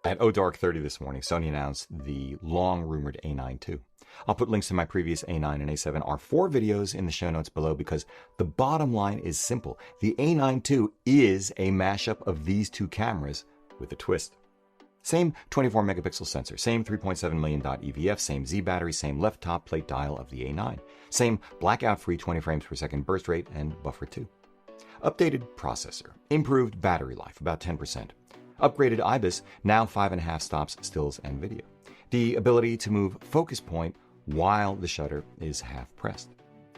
At dark 30 this morning, Sony announced the long-rumored A9 II. I'll put links to my previous A9 and A7 R4 videos in the show notes below because the bottom line is simple. The A9 II is a mashup of these two cameras with a twist. Same 24 megapixel sensor, same 3.7 million dot EVF, same Z battery, same left top plate dial of the A9, same blackout-free 20 frames per second burst rate and buffer 2. Updated processor, improved battery life, about 10%. Upgraded IBIS, now 5.5 stops, stills, and video. The ability to move focus point while the shutter is half pressed.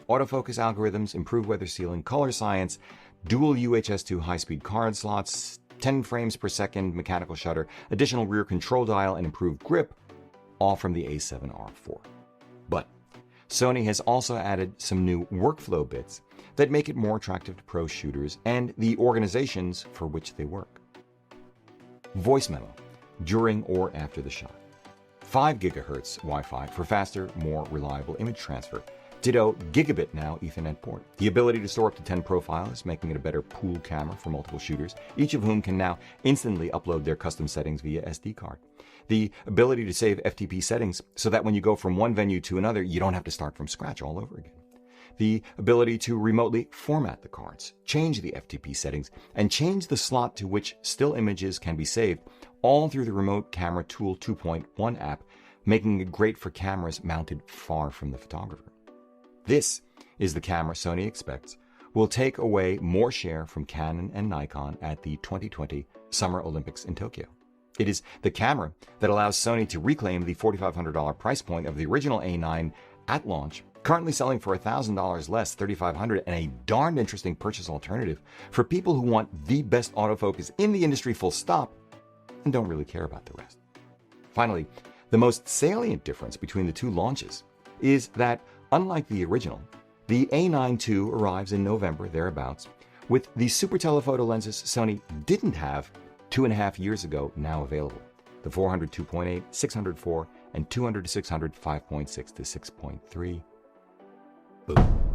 Autofocus algorithms, improved weather sealing, color science, dual UHS-2 high-speed card slots, 10 frames per second mechanical shutter, additional rear control dial, and improved grip, all from the A7R4. But Sony has also added some new workflow bits that make it more attractive to pro shooters and the organizations for which they work. Voice memo during or after the shot. 5 gigahertz Wi-Fi for faster, more reliable image transfer. Ditto gigabit now Ethernet port. The ability to store up to 10 profiles, making it a better pool camera for multiple shooters, each of whom can now instantly upload their custom settings via SD card. The ability to save FTP settings so that when you go from one venue to another, you don't have to start from scratch all over again. The ability to remotely format the cards, change the FTP settings, and change the slot to which still images can be saved, all through the Remote Camera Tool 2.1 app, making it great for cameras mounted far from the photographer. This is the camera Sony expects will take away more share from Canon and Nikon at the 2020 Summer Olympics in Tokyo. It is the camera that allows Sony to reclaim the $4,500 price point of the original A9 at launch, currently selling for $1,000 less, $3,500, and a darned interesting purchase alternative for people who want the best autofocus in the industry full stop and don't really care about the rest. Finally, the most salient difference between the two launches is that, unlike the original, the A9 II arrives in November thereabouts with the super telephoto lenses Sony didn't have 2.5 years ago now available. The 400 2.8, 600 4, and 200 to 600 5.6 to 6.3. Boom.